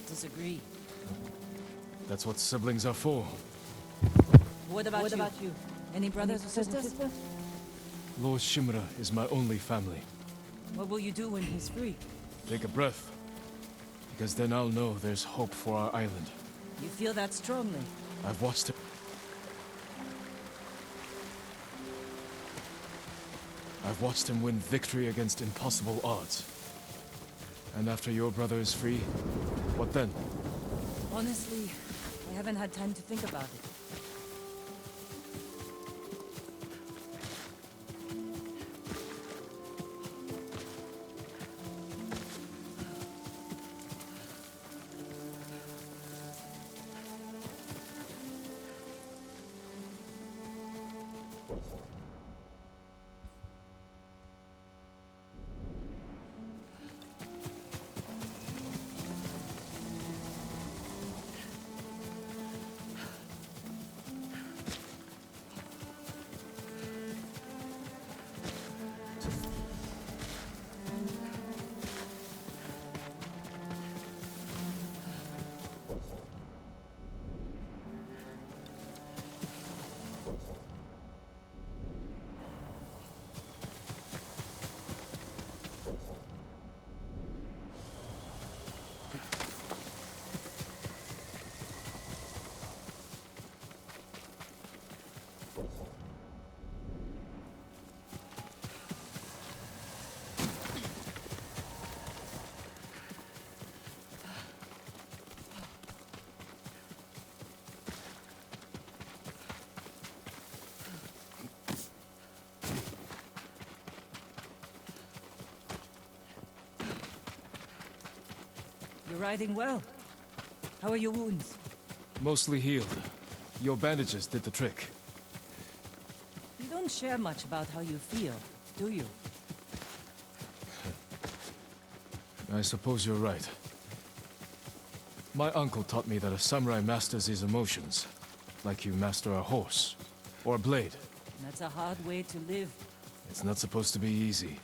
disagree. That's what siblings are for. What about you? Any brothers or sisters? Lord Shimura is my only family. What will you do when he's free? Take a breath. Because then I'll know there's hope for our island. You feel that strongly? I've watched him. I've watched him win victory against impossible odds. And after your brother is free, what then? Honestly, I haven't had time to think about it. You're riding well. How are your wounds? Mostly healed. Your bandages did the trick. You don't share much about how you feel, do you? I suppose you're right. My uncle taught me that a samurai masters his emotions, like you master a horse, or a blade. That's a hard way to live. It's not supposed to be easy.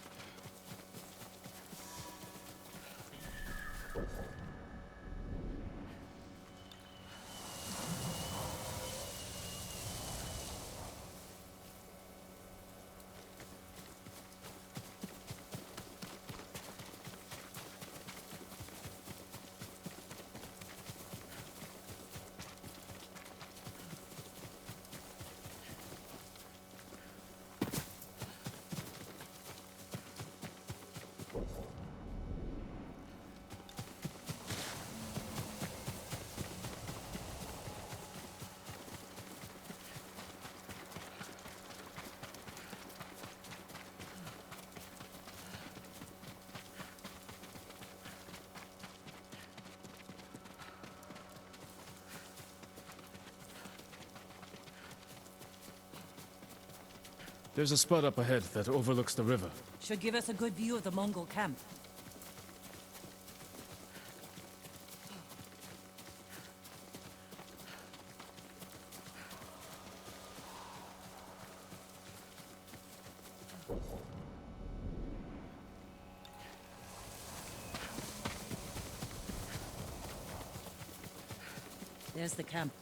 There's a spot up ahead that overlooks the river. Should give us a good view of the Mongol camp. There's the camp.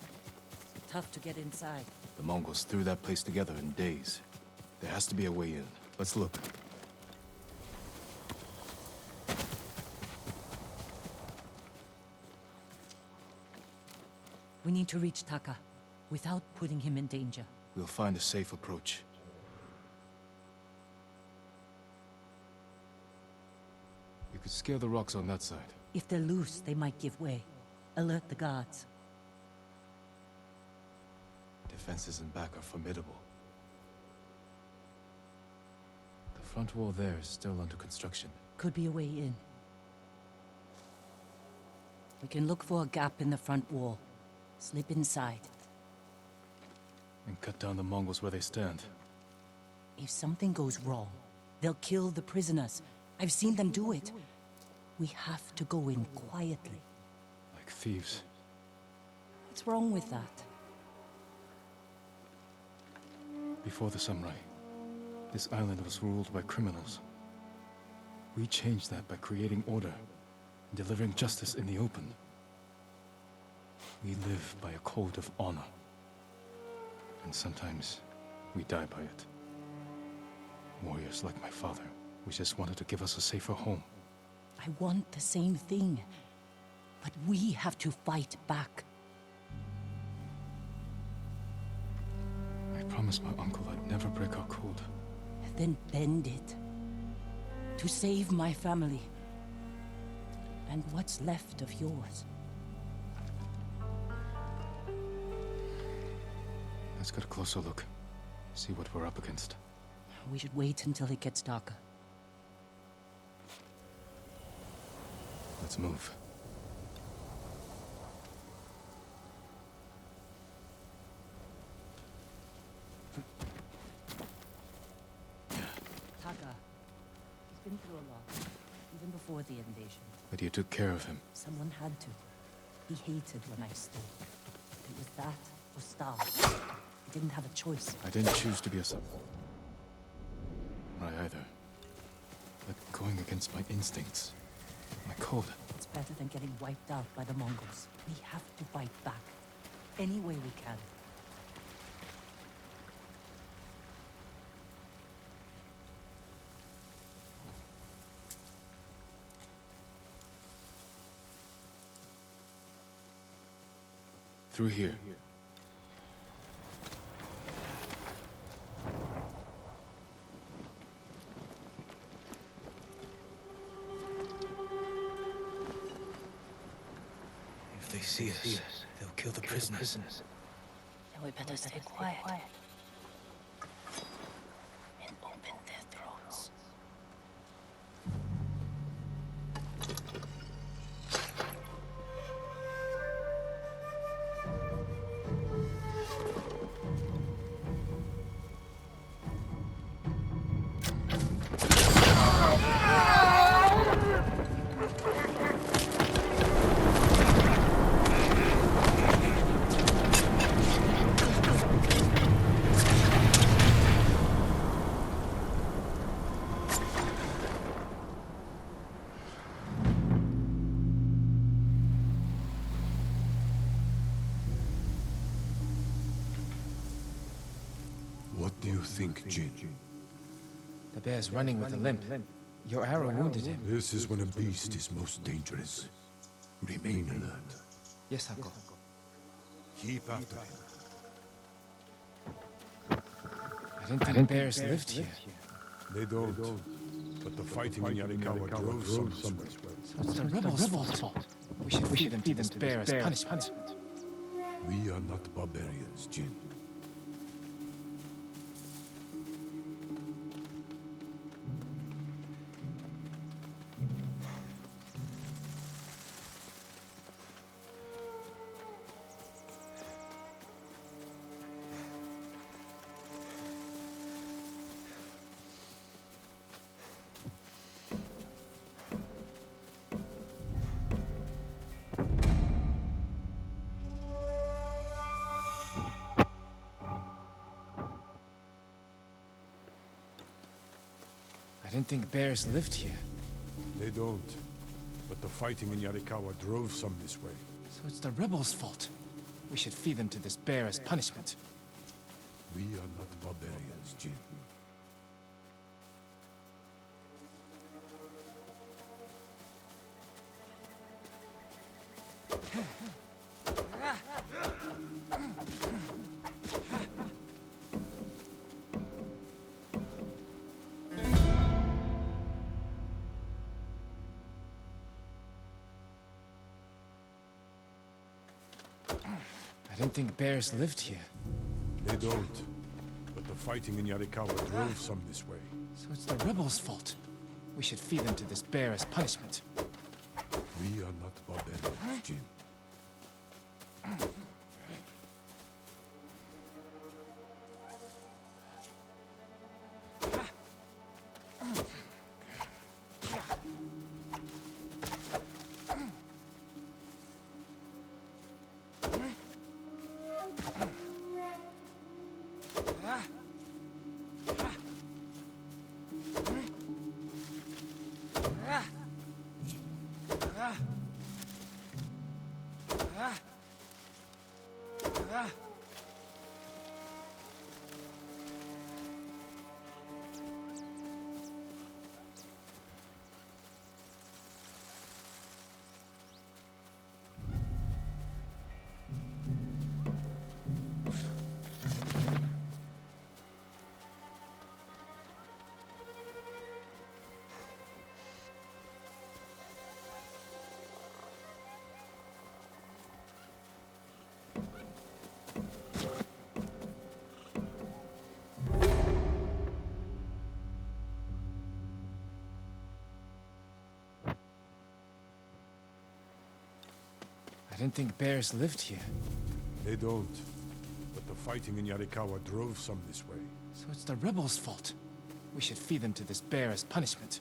Tough to get inside. The Mongols threw that place together in days. There has to be a way in. Let's look. We need to reach Taka, without putting him in danger. We'll find a safe approach. You could scale the rocks on that side. If they're loose, they might give way. Alert the guards. Defenses in back are formidable. The front wall there is still under construction. Could be a way in. We can look for a gap in the front wall. Slip inside. And cut down the Mongols where they stand. If something goes wrong, they'll kill the prisoners. I've seen them do it. We have to go in quietly. Like thieves. What's wrong with that? Before the samurai, this island was ruled by criminals. We changed that by creating order and delivering justice in the open. We live by a code of honor. And sometimes, we die by it. Warriors like my father, we just wanted to give us a safer home. I want the same thing. But we have to fight back. I promised my uncle I'd never break our code. Then bend it. To save my family. And what's left of yours. Let's get a closer look. See what we're up against. We should wait until it gets darker. Let's move. Taka. He's been through a lot. Even before the invasion. But you took care of him. Someone had to. He hated when I stole. It was that or starve. He didn't have a choice. I didn't choose to be a samurai either. But going against my instincts, my code. It's better than getting wiped out by the Mongols. We have to fight back. Any way we can. Through here. If they see us, they'll kill the prisoners. Then we better stay quiet. And open their throats. What do you think, Jin? The bear's running with a limp. Your arrow wounded him. This is when a beast is most dangerous. Remain alert. Yes, uncle. Keep after him. I didn't think bears lived here. They don't. But the fighting in Yarikawa drove some this way. So it's the rebels' fault. We should feed them to this bear as punishment. We are not barbarians, Jin. I didn't think bears lived here. They don't. But the fighting in Yarikawa drove some this way. So it's the rebels' fault. We should feed them to this bear as punishment. We are not barbarians, Jin. I didn't think bears lived here. They don't. But the fighting in Yarikawa drove some this way. So it's the rebels' fault. We should feed them to this bear as punishment. We are not barbarians, Jin. I didn't think bears lived here. They don't. But the fighting in Yarikawa drove some this way. So it's the rebels' fault. We should feed them to this bear as punishment.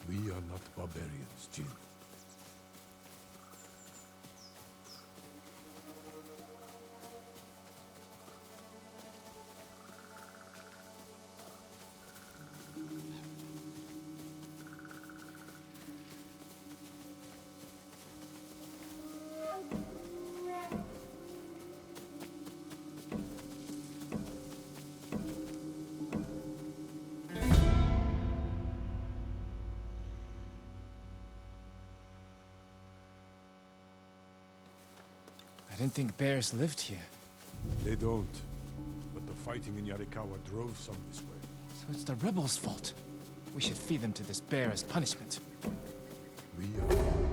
We are not barbarians, Jin. I didn't think bears lived here. They don't. But the fighting in Yarikawa drove some this way. So it's the rebels' fault. We should feed them to this bear as punishment. We are